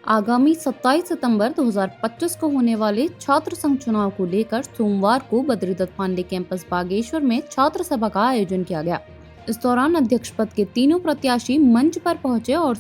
आगामी 27 सितंबर 2025 को होने वाले छात्र संघ चुनाव को लेकर सोमवार को बद्रीदत्त पांडे कैंपस बागेश्वर में छात्र सभा का आयोजन किया गया। इस दौरान अध्यक्ष पद के तीनों प्रत्याशी मंच पर पहुंचे और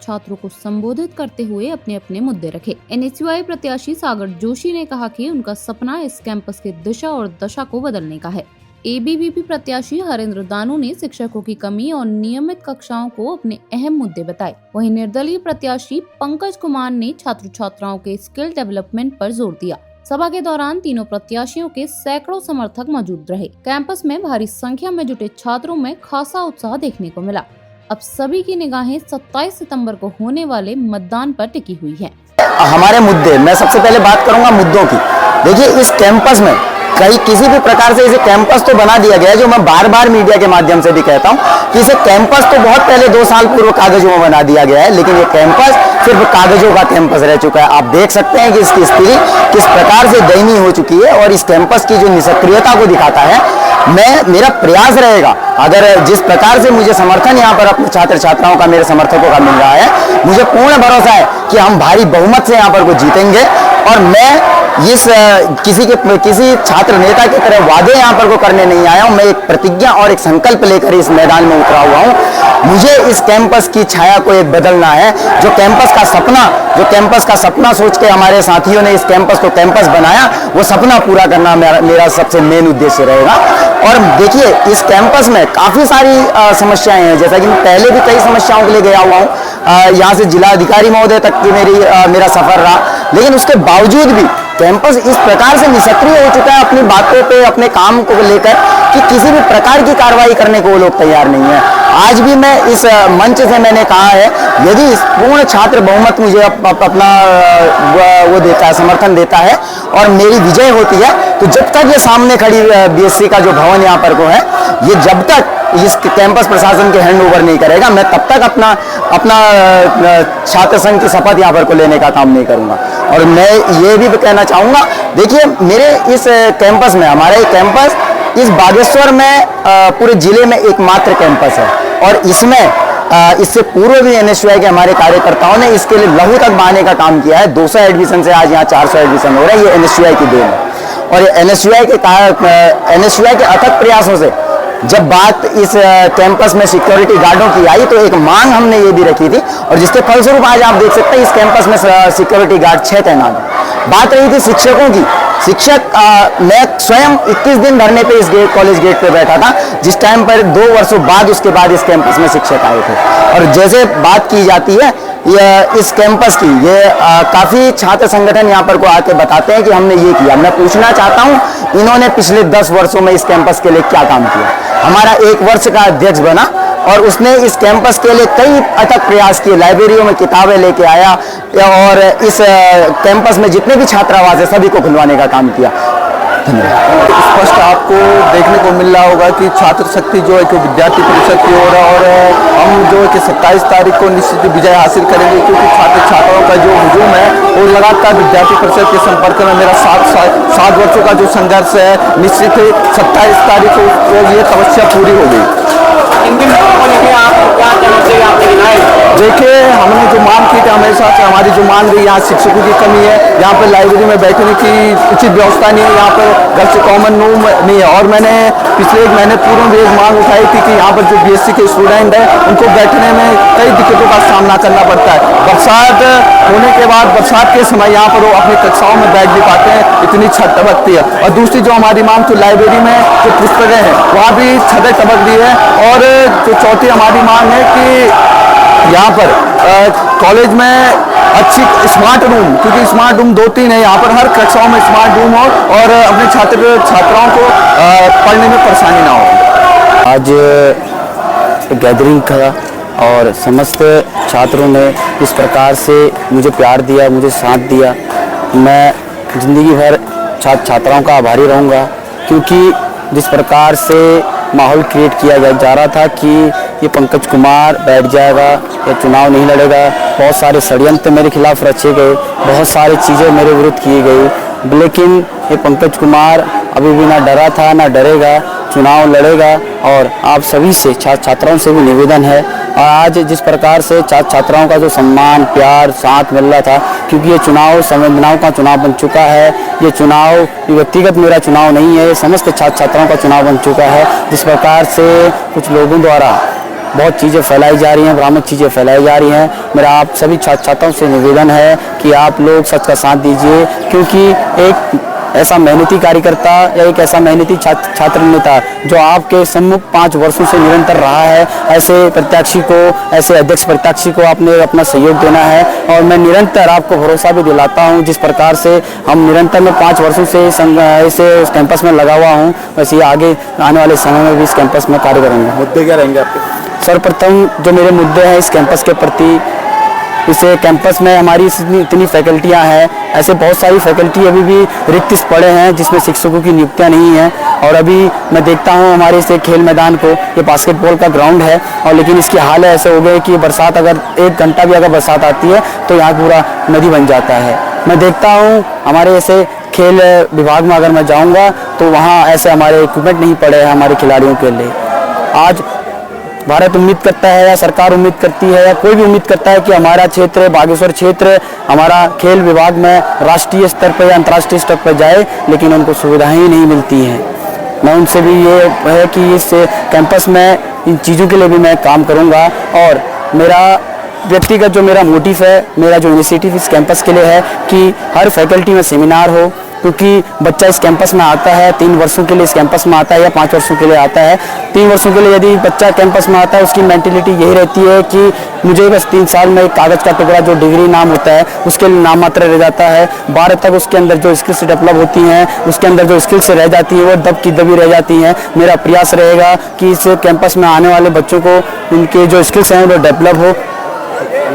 छात्रों को संबोधित करते हुए अपने अपने मुद्दे रखे। एनएसयूआई प्रत्याशी सागर जोशी ने कहा कि उनका सपना इस कैंपस की दिशा और दशा को बदलने का है। एबीवीपी प्रत्याशी हरेंद्र दानू ने शिक्षकों की कमी और नियमित कक्षाओं को अपने अहम मुद्दे बताए। वहीं निर्दलीय प्रत्याशी पंकज कुमार ने छात्र छात्राओं के स्किल डेवलपमेंट पर जोर दिया। सभा के दौरान तीनों प्रत्याशियों के सैकड़ों समर्थक मौजूद रहे। कैंपस में भारी संख्या में जुटे छात्रों में खासा उत्साह देखने को मिला। अब सभी की निगाहें 27 सितंबर को होने वाले मतदान पर टिकी हुई हैं। हमारे मुद्दे, मैं सबसे पहले बात करूंगा मुद्दों की। देखिए, इस कैंपस में कहीं किसी भी प्रकार से इसे कैंपस तो बना दिया गया है, जो मैं बार बार मीडिया के माध्यम से भी कहता हूं कि इसे कैंपस तो बहुत पहले 2 साल पूर्व कागजों में बना दिया गया है, लेकिन ये कैंपस सिर्फ कागजों का कैंपस रह चुका है। आप देख सकते हैं कि इसकी स्थिति किस प्रकार से दयनीय हो चुकी है और इस कैंपस की जो निष्क्रियता को दिखाता है। मेरा प्रयास रहेगा, अगर जिस प्रकार से मुझे समर्थन यहाँ पर अपने छात्र छात्राओं का, मेरे समर्थकों का मिल रहा है, मुझे पूर्ण भरोसा है कि हम भारी बहुमत से यहाँ पर को जीतेंगे। और मैं किसी छात्र नेता की तरह वादे यहाँ पर को करने नहीं आया हूँ। मैं एक प्रतिज्ञा और एक संकल्प लेकर इस मैदान में उतरा हुआ हूँ। मुझे इस कैंपस की छाया को एक बदलना है। जो कैंपस का सपना सोच के हमारे साथियों ने इस कैंपस को कैंपस बनाया, वो सपना पूरा करना मेरा सबसे मेन उद्देश्य रहेगा। और देखिए, इस कैंपस में काफी सारी समस्याएं हैं, जैसा कि मैं पहले भी कई समस्याओं के लिए गया हुआ हूँ। यहाँ से जिला अधिकारी महोदय तक की मेरा सफर रहा, लेकिन उसके बावजूद भी कैंपस इस प्रकार से निष्क्रिय हो चुका है अपनी बातों पे, अपने काम को लेकर, कि किसी भी प्रकार की कार्रवाई करने को वो लोग तैयार नहीं है। आज भी मैं इस मंच से मैंने कहा है, यदि पूर्ण छात्र बहुमत मुझे अपना वो देता है, समर्थन देता है और मेरी विजय होती है, तो जब तक ये सामने खड़ी बीएससी का जो भवन यहाँ पर को है, ये जब तक इस कैंपस प्रशासन के हैंड ओवर नहीं करेगा, मैं तब तक अपना छात्र संघ की शपथ यहाँ पर को लेने का काम नहीं करूंगा। और मैं ये भी कहना चाहूंगा, देखिए, मेरे इस कैंपस में, हमारा एक कैंपस इस बागेश्वर में पूरे जिले में एकमात्र कैंपस है। और इसमें इससे पूर्व भी एनएसयूआई के हमारे कार्यकर्ताओं ने इसके लिए लहू तक बहाने का काम किया है। 200 एडमिशन से आज यहाँ 400 एडमिशन हो रहा है। ये एनएसयूआई की देन है। और एनएसयूआई के अथक प्रयासों से जब बात इस कैंपस में सिक्योरिटी गार्डों की आई, तो एक मांग हमने ये भी रखी थी, और जिसके फलस्वरूप आज आप देख सकते हैं इस कैंपस में सिक्योरिटी गार्ड 6 तैनात हैं। बात रही थी शिक्षकों की। मैं स्वयं 21 दिन धरने पे इस कॉलेज गेट पे बैठा था, जिस टाइम पर 2 वर्षों बाद उसके बाद इस कैंपस में शिक्षक आए थे। और जैसे बात की जाती है इस कैंपस की, काफी छात्र संगठन यहाँ पर को आके बताते हैं कि हमने ये किया। मैं पूछना चाहता हूँ, इन्होंने पिछले 10 वर्षों में इस कैंपस के लिए क्या काम किया? हमारा 1 वर्ष का अध्यक्ष बना और उसने इस कैंपस के लिए कई अथक प्रयास किए, लाइब्रेरियों में किताबें लेके आया और इस कैंपस में जितने भी छात्रावास है सभी को खुलवाने का काम किया। स्पष्ट आपको देखने को मिल रहा होगा कि छात्र शक्ति जो है कि विद्यार्थी परिषद की ओर, और हम जो है कि 27 तारीख को निश्चित विजय हासिल करेंगे, क्योंकि छात्र छात्राओं का जो हुजूम है और लगातार विद्यार्थी परिषद के संपर्क में मेरा 7 वर्षों का जो संघर्ष है, निश्चित 27 तारीख को ये तपस्या पूरी हो गई। देखिए, हमने जो मांग की थी हमेशा से, हमारी जो मांग रही, यहाँ शिक्षकों की कमी है, यहाँ पर लाइब्रेरी में बैठने की उचित व्यवस्था नहीं है, यहाँ पर घर से कॉमन रूम नहीं है। और मैंने पिछले 1 महीने पूर्व भी एक मांग उठाई थी कि यहाँ पर जो बीएससी के स्टूडेंट हैं उनको बैठने में कई दिक्कतों का सामना करना पड़ता है। बरसात होने के बाद, बरसात के समय यहाँ पर वो अपनी कक्षाओं में बैठ भी पाते हैं, इतनी छत टपकती है। और दूसरी जो हमारी मांग थी, लाइब्रेरी में जो पुस्तकें हैं वहाँ भी छतें टपक रही है। और जो चौथी हमारी मांग है कि यहाँ पर कॉलेज में अच्छी स्मार्ट रूम, क्योंकि स्मार्ट रूम 2-3 है यहाँ पर, हर कक्षाओं में स्मार्ट रूम हो और अपने छात्राओं को पढ़ने में परेशानी ना हो। आज गैदरिंग था और समस्त छात्रों ने इस प्रकार से मुझे प्यार दिया, मुझे साथ दिया। मैं जिंदगी भर छात्राओं का आभारी रहूँगा, क्योंकि जिस प्रकार से माहौल क्रिएट किया जा रहा था कि ये पंकज कुमार बैठ जाएगा या चुनाव नहीं लड़ेगा, बहुत सारे षड्यंत्र मेरे खिलाफ रचे गए, बहुत सारी चीज़ें मेरे विरुद्ध की गई, लेकिन ये पंकज कुमार अभी भी ना डरा था ना डरेगा, चुनाव लड़ेगा। और आप सभी से छात्राओं से भी निवेदन है और आज जिस प्रकार से छात्र छात्राओं का जो सम्मान प्यार साथ मिल रहा था, क्योंकि ये चुनाव संवेदनाओं का चुनाव बन चुका है। ये चुनाव व्यक्तिगत मेरा चुनाव नहीं है, ये समस्त छात्र छात्राओं का चुनाव बन चुका है। जिस प्रकार से कुछ लोगों द्वारा बहुत चीज़ें फैलाई जा रही हैं, भ्रामक चीज़ें फैलाई जा रही हैं, मेरा आप सभी छात्र छात्राओं से निवेदन है कि आप लोग सच का साथ दीजिए, क्योंकि एक ऐसा मेहनती कार्यकर्ता या एक ऐसा मेहनती छात्र नेता जो आपके सम्मुख 5 वर्षों से निरंतर रहा है, ऐसे प्रत्याशी को, ऐसे अध्यक्ष प्रत्याशी को आपने अपना सहयोग देना है। और मैं निरंतर आपको भरोसा भी दिलाता हूं, जिस प्रकार से हम निरंतर मैं 5 वर्षों से इस कैंपस में लगा हुआ हूं, वैसे ही आगे आने वाले समय में भी इस कैंपस में कार्य करूँगा। मुद्दे क्या रहेंगे आपके? सर्वप्रथम जो मेरे मुद्दे हैं इस कैंपस के प्रति, इसे कैंपस में हमारी इतनी फैकल्टियां हैं, ऐसे बहुत सारी फैकल्टी अभी भी रिक्त पड़े हैं जिसमें शिक्षकों की नियुक्तियां नहीं हैं। और अभी मैं देखता हूं हमारे इस खेल मैदान को, ये बास्केटबॉल का ग्राउंड है, और लेकिन इसके हाल ऐसे हो गए कि बरसात अगर 1 घंटा भी अगर बरसात आती है तो यहाँ पूरा नदी बन जाता है। मैं देखता हूँ हमारे ऐसे खेल विभाग में अगर मैं जाऊँगा तो वहाँ ऐसे हमारे इक्विपमेंट नहीं पड़े हैं हमारे खिलाड़ियों के लिए। आज भारत उम्मीद करता है या सरकार उम्मीद करती है या कोई भी उम्मीद करता है कि हमारा क्षेत्र बागेश्वर क्षेत्र हमारा खेल विभाग में राष्ट्रीय स्तर पर या अंतर्राष्ट्रीय स्तर पर जाए, लेकिन उनको सुविधाएं ही नहीं मिलती हैं। मैं उनसे भी ये है कि इस कैंपस में इन चीज़ों के लिए भी मैं काम करूँगा। और मेरा व्यक्तिगत जो मेरा मोटिव है, मेरा जो इनिशिएटिव इस कैंपस के लिए है कि हर फैकल्टी में सेमिनार हो, क्योंकि बच्चा इस कैंपस में आता है 3 वर्षों के लिए इस कैंपस में आता है या 5 वर्षों के लिए आता है। 3 वर्षों के लिए यदि बच्चा कैंपस में आता है, उसकी मेंटेलिटी यही रहती है कि मुझे बस 3 साल में एक कागज़ का टुकड़ा जो डिग्री नाम होता है उसके लिए नाम मात्र रह जाता है। 12 तक उसके अंदर जो स्किल्स डेवलप होती हैं, उसके अंदर जो स्किल्स रह जाती हैं वो दब की दबी रह जाती हैं। मेरा प्रयास रहेगा कि इस कैंपस में आने वाले बच्चों को उनके जो स्किल्स हैं वो डेवलप हो,